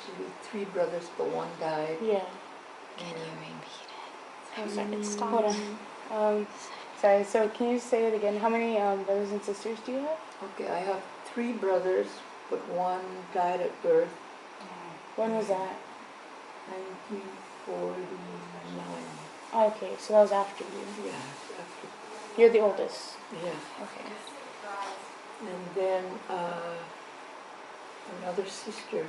actually 3 brothers, but 1 died. Yeah. Can you repeat it? I'm sorry. It stopped. Hold on. Sorry, so can you say it again? How many brothers and sisters do you have? Okay, I have 3 brothers, but 1 died at birth. When was that? 1949. Okay, so that was after you. Yeah, after. You're the oldest. Yeah. Okay. And then another sister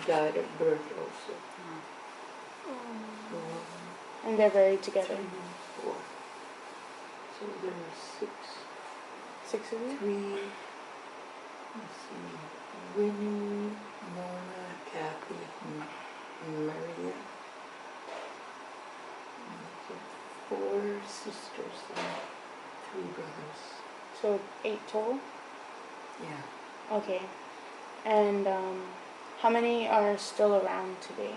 died at birth also. So, And they're buried together. 3, 4. So there were 6. 6 of you? 3. Let's see. Winnie, Mona, Kathy, Maria. So 4 sisters and 3 brothers. So 8 total? Yeah. Okay. And how many are still around today?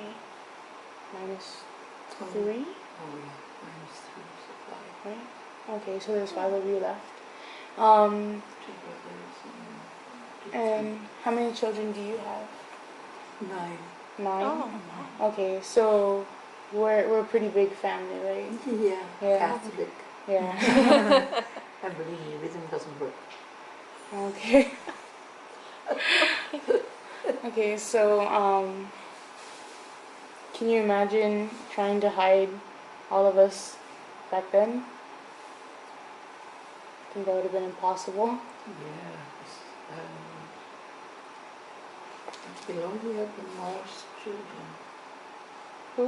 Minus 3? Oh yeah, minus 3, so 5. Right? Okay, so there's 5 of you left. 2 brothers And how many children do you have? 9. 9? Oh. Okay, so we're a pretty big family, right? Yeah, Yeah. Catholic. Yeah. I believe rhythm doesn't work. Okay. Okay, so can you imagine trying to hide all of us back then? I think that would have been impossible. Yeah. Below we have the most children. Who?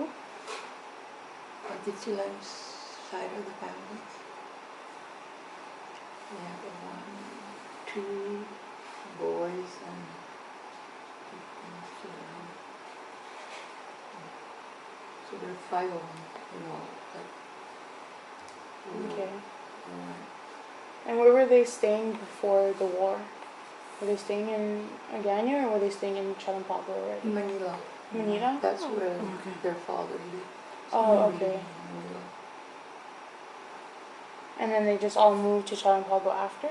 On the Tilam's side of the family. We have 1, 2 boys and 2. So there are 5 of them, like. Okay. Alright. And where were they staying before the war? Were they staying in Agana or were they staying in Chalampago already? Manila. Manila? That's where their father lived. Oh, Lived okay. in Manila. And then they just all moved to Chalampago after?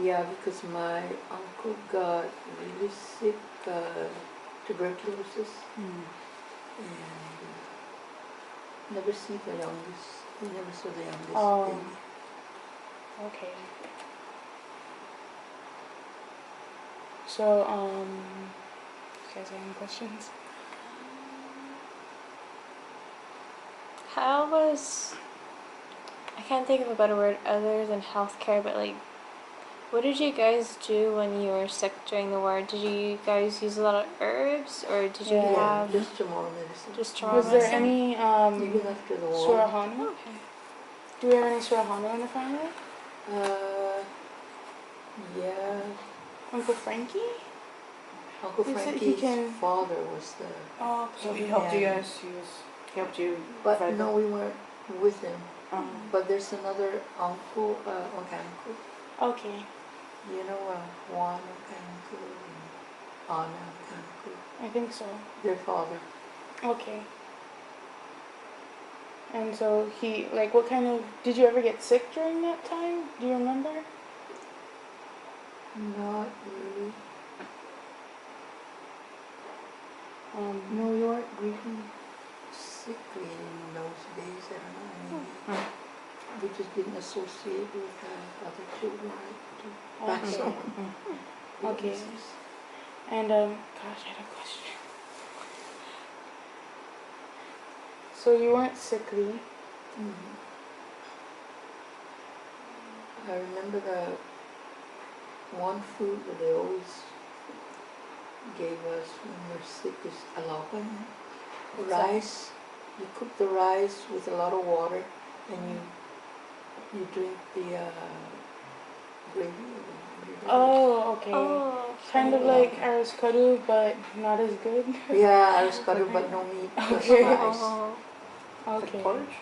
Yeah, because my uncle got really sick, tuberculosis, and never see the youngest. They never saw the youngest baby. Okay. So, you guys have any questions? How was, I can't think of a better word other than healthcare, but like, what did you guys do when you were sick during the war? Did you guys use a lot of herbs, or did you Yeah, have just tomorrow medicine. just tomorrow Was there medicine? any Even after the war. Surahano? Okay. Do we have any Surahano in the family? Yeah. Uncle Frankie? Uncle He said he Frankie's can- father was the. Oh, So okay. he helped you Yeah. guys. He helped you. But provide no, them? we weren't with him. Um, But there's another uncle, Okanko. Okay. You know, Juan Okanko and Anna Okanko. I think so. Their father. Okay. And so he, like, what kind of, did you ever get sick during that time? Do you remember? Not really. Um, No, we weren't really sickly in those days. I don't know. Maybe we just didn't associate with other children to pass Okay. on. Okay. illnesses. And, gosh, I had a question. So you weren't sickly. Mhm. I remember the one food that they always gave us when we were sick is alapan. Rice. You cook the rice with a lot of water and you drink the gravy. Oh, okay. Oh, Kind of like arroz kadu, but not as good. Yeah, arroz kadu but no meat, just Okay. rice. oh, Okay. Like porridge?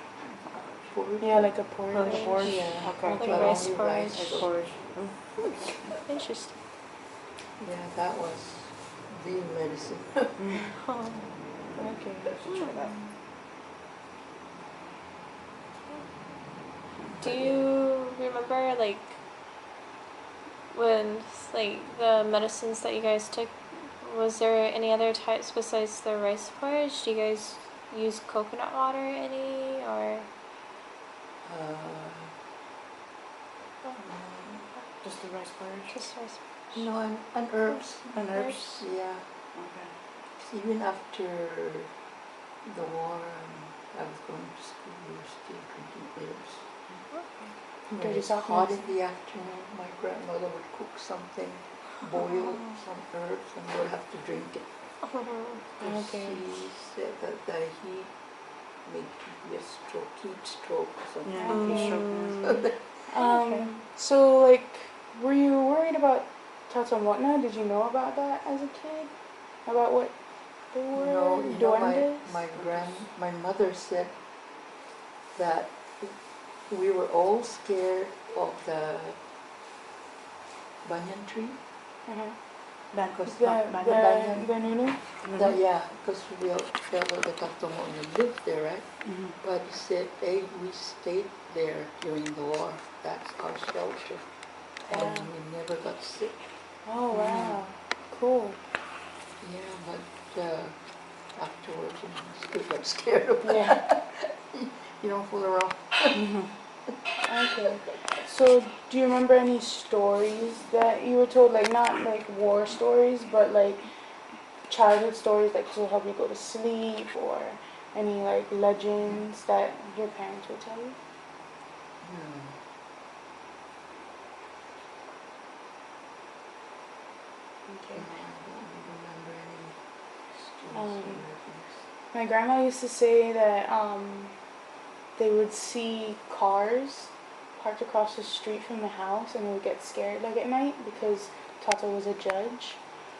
Porridge. Yeah, like a porridge. Like a porridge? Yeah. Okay. like But rice only porridge. Like so- porridge. Interesting. Yeah, that was the medicine. Oh. Okay. Should try that. Do you remember like when like the medicines that you guys took was there any other types besides the rice porridge? Do you guys use coconut water any or? Just the rice porridge? Just rice No, and herbs. And herbs? Yeah. Okay. Even after the war, I was going to school, we were still drinking herbs. When Dirty it's soft hot in medicine. the afternoon, my grandmother would cook something, boil some herbs, and we'll have to drink it. Because Okay. she said that the heat made you get stroke, heat stroke or something. Yeah, Okay. heat stroke, yeah. Okay. So like, were you worried about tatamotna? Did you know about that as a kid? About what they were? No, you know, Duendes? my mother said that we were all scared of the banyan tree. Uh-huh. Because The nunu? yeah, because we all felt that the Tatomona lived there, right? Mhm. But he said, hey, we stayed there during the war. That's our shelter. And Wow. we never got sick. Oh wow. Cool. Yeah, but afterwards, I still got scared of that. Yeah. You don't fool around. Okay. So do you remember any stories that you were told, like not like war stories, but like childhood stories, like to help you go to sleep, or any like legends that your parents would tell you? No. Okay. No, I don't remember any stories or legends. My grandma used to say that they would see cars parked across the street from the house, and they would get scared like at night because Tata was a judge,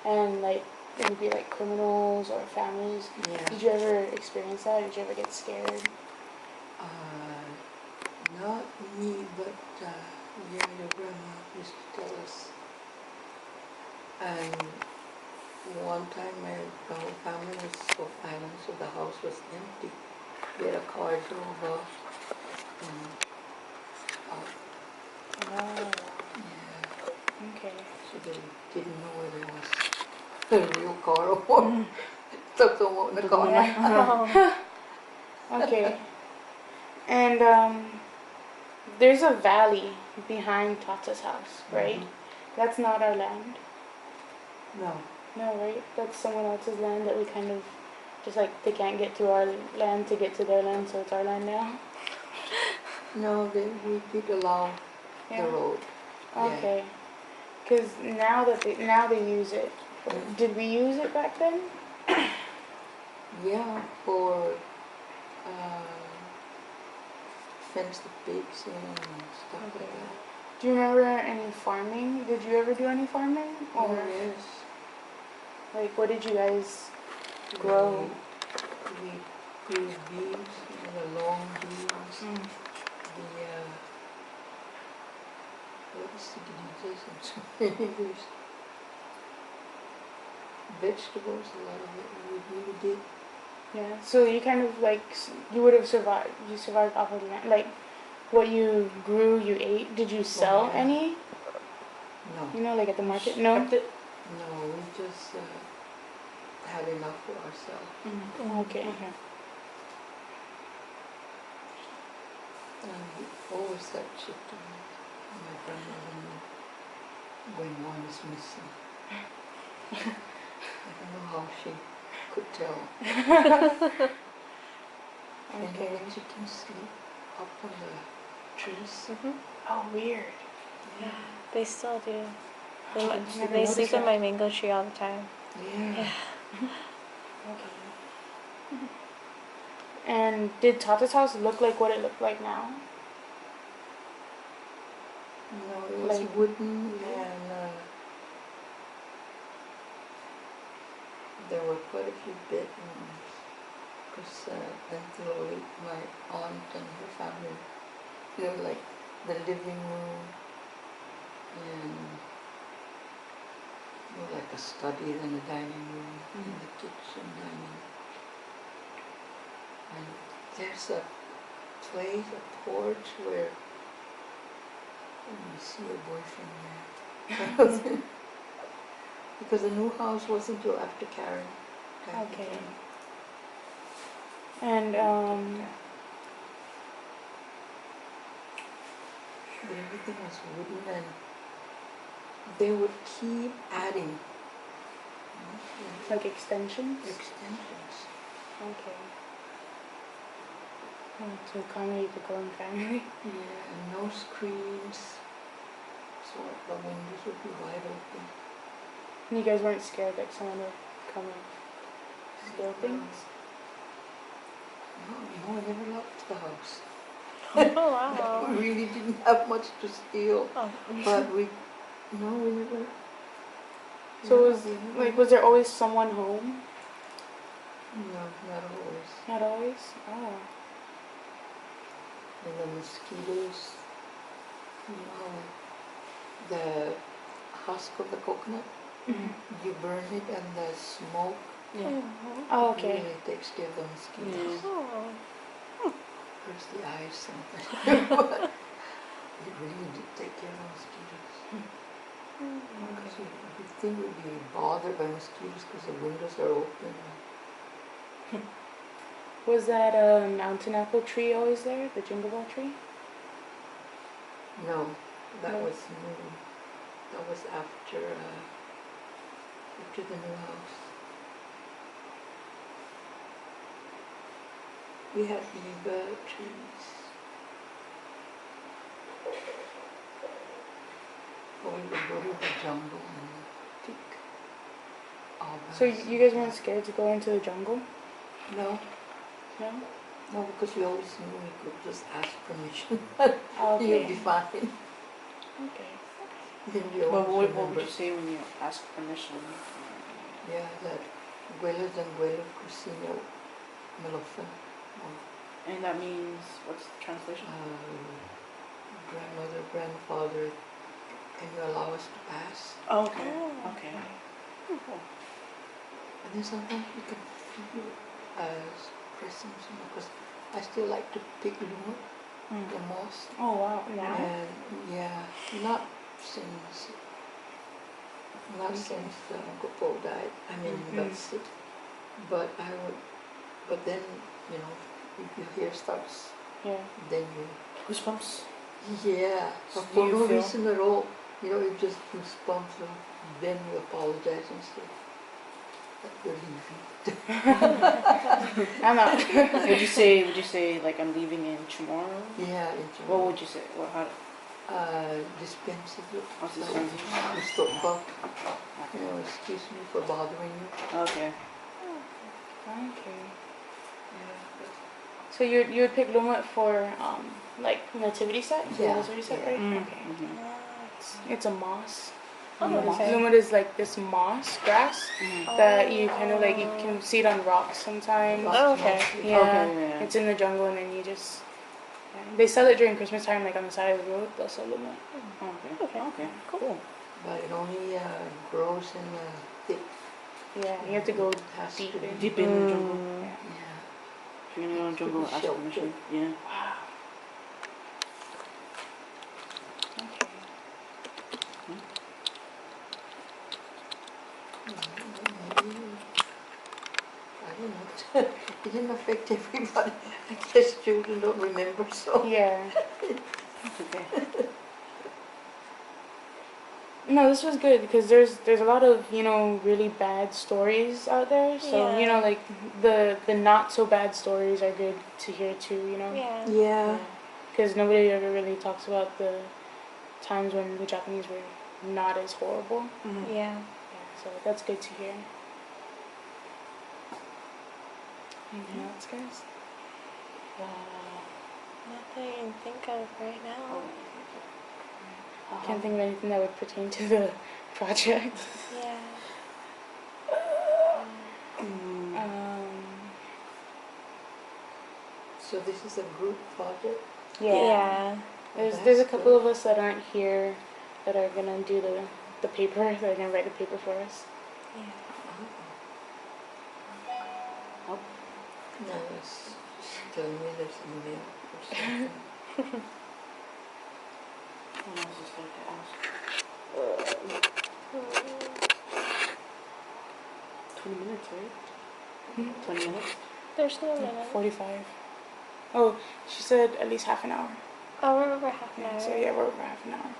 and like it would be like criminals or families. Yeah. Did you ever experience that? Did you ever get scared? Not me, but yeah, your grandma used to tell us. And one time the whole family was so violent, so the house was empty. We had a car drove up and out. Oh, Yeah, okay. so they didn't know whether it was a real car or what. Took them out in the car. Yeah. Okay. And there's a valley behind Tata's house, right? That's not our land. No. No, right? That's someone else's land that we kind of just like they can't get to our land to get to their land, so it's our land now. No, we did allow the Yeah. road. Yeah. Okay. Because now they use it. Did we use it back then? Yeah, for fence the pigs in and stuff like Okay. that. Do you remember any farming? Did you ever do any farming? Oh Or yes. like what did you guys grow? We grew beans, the long beans, the what is the English? Vegetables, a lot of it we really did. Yeah. So you kind of like you would have survived. You survived off of land. Like what you grew, you ate. Did you sell yeah. any? No. You know, like at the market? No. Kept it? No, we just had enough for ourselves. Okay. And we always had chicken. My grandmother knew when one is missing. I don't know how she could tell. And Okay. the chickens sleep up on the trees. Oh, weird. Yeah, they still do. I've never They noticed sleep in that. my mango tree all the time. Yeah. Okay. And did Tata's house look like what it looked like now? No, it was Like- wooden and there were quite a few bedrooms. Because until my aunt and her family, you know, like the living room and like a study, then a dining room, and the kitchen, dining. And there's a place, a porch where you see your boyfriend there. Because the new house wasn't until after Karen. Okay. And Everything was wooden, and they would keep adding like extensions. extensions. Okay. Oh, to accommodate the growing family. Yeah, and no screens, so the windows would be wide open. And you guys weren't scared that someone would come and steal things? No, I never locked the house. Oh wow. We really didn't have much to steal, Oh. but we never. So no, was we never like had- was there always someone home? No, not always. Not always. Oh. And the mosquitoes, the husk of the coconut, you burn it, and the smoke Yeah. Oh, okay. really takes care of the mosquitoes. Oh. Hurts the eyes sometimes, but it really did take care of the mosquitoes. Because you think we'd be bothered by mosquitoes because the windows are open. Was that mountain apple tree always there? The jingle bell tree? No, that No. was new. That was after the new house. We had Eva trees. Or we would go to the jungle and pick almonds. So you guys weren't scared to go into the jungle? No, No? no, because we always knew we could just ask permission. Oh, You'll okay. be fine. Okay. Then we But always what remember. would you say when you ask permission? Yeah, that Güelos and Güelos Cocina Melofan. And that means, what's the translation? Grandmother, grandfather, can you allow us to pass? Oh, okay. Oh. Okay. And then sometimes we can feel as presents, because I still like to pick lumut, the moss. Oh wow. Now? And yeah, not since Uncle Paul died. I mean, got sick. But I would, but then, if your hair starts, Yeah. then you, Goosebumps? yeah, So but for you no feel- reason at all, it just goosebumps, so then you apologize and say that you're leaving. I'm out. Would you say like I'm leaving in tomorrow? Yeah, What would you say? Well, how? dispense it. What's this one? Stop buck. Excuse me for bothering you. Okay. Okay. Yeah, So you would pick lumut for like nativity set? Yeah, Nativity set, yeah. right? Mm. Okay. Mm-hmm. It's a moss. Oh, okay. Lumut is like this moss grass Mm-hmm. that you kind of like you can see it on rocks sometimes. Lots Oh, okay. mostly. Yeah, Okay, yeah. it's in the jungle, and then you just they sell it during Christmas time, like on the side of the road. They'll sell lumut. Okay. Okay. Okay. Cool. But it only grows in the thick. Yeah, you have to go Has deep to be in. Deep in the jungle. Yeah. Yeah. If you're gonna go in the jungle, ask Shelter. permission. Yeah. Wow. Okay. Maybe, I don't know. It didn't affect everybody. I guess children don't remember, so. Yeah. That's okay. No, this was good because there's a lot of really bad stories out there. So Yeah. like the not so bad stories are good to hear too. Yeah. Yeah. Because nobody ever really talks about the times when the Japanese were not as horrible. Mm-hmm. Yeah. Yeah, so that's good to hear. Anything else, guys? Nothing I can think of right now. Can't think of anything that would pertain to the project. Yeah. So this is a group project? Yeah. There's a couple of us that aren't here that are gonna do the paper. They're gonna write the paper for us. Yeah. No, it's just tell me there's email or something. What else is there to ask? 20 minutes, right? Hmm? 20 minutes? There's no minute. 45. Oh, she said at least half an hour. Oh, we're over half an Yeah, hour. so yeah, we're over half an hour.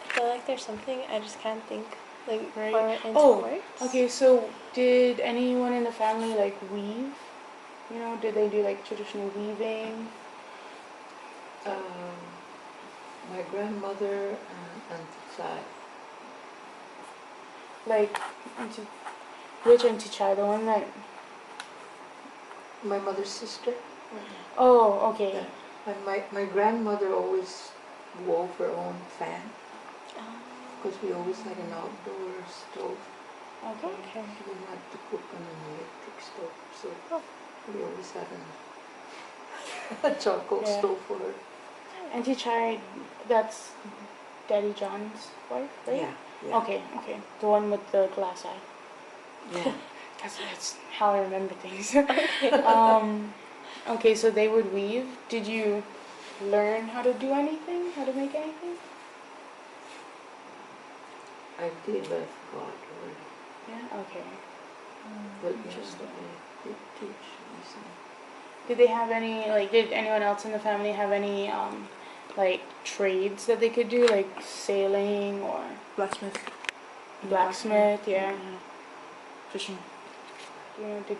I feel like there's something I just can't think like Right. form it into Oh, words. okay, so did anyone in the family like weave? You know, did they do like traditional weaving? My grandmother and Auntie Chai. Like, auntie, which auntie Chai? The one that. My mother's sister. Oh, okay. Yeah. And my grandmother always wove her own fan because we always had an outdoor stove. Okay. Okay. We didn't have to cook on an electric stove, so we always had a charcoal Yeah. stove for her. Auntie Chai, that's Daddy John's wife, right? Yeah, yeah. Okay, okay. The one with the glass eye. Yeah. That's how I remember things. Okay. Okay, so they would weave. Did you learn how to do anything? How to make anything? I did, but I forgot already. Yeah. Okay. But Interesting. yeah, they did teach me some. Did they have any like? Did anyone else in the family have any like trades that they could do, like sailing or Blacksmith. blacksmith? Yeah. Fishing. You know, did.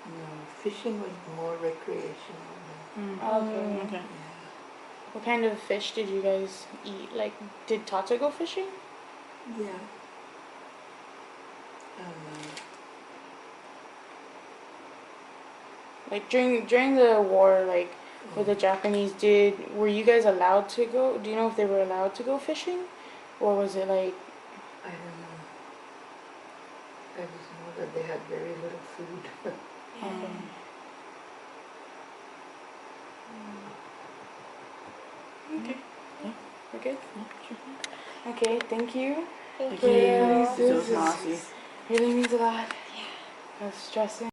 No, fishing was more recreational. Okay. Okay. Yeah. What kind of fish did you guys eat? Like, did Tata go fishing? Yeah. Like during the war, like with the Japanese, were you guys allowed to go? Do you know if they were allowed to go fishing, or was it like? I don't know. I just know that they had very little food. Okay. Okay. Yeah. We're good. Yeah, sure. Okay. Thank you. Thank you. you. This So is Nazi. really means a lot. I was stressing.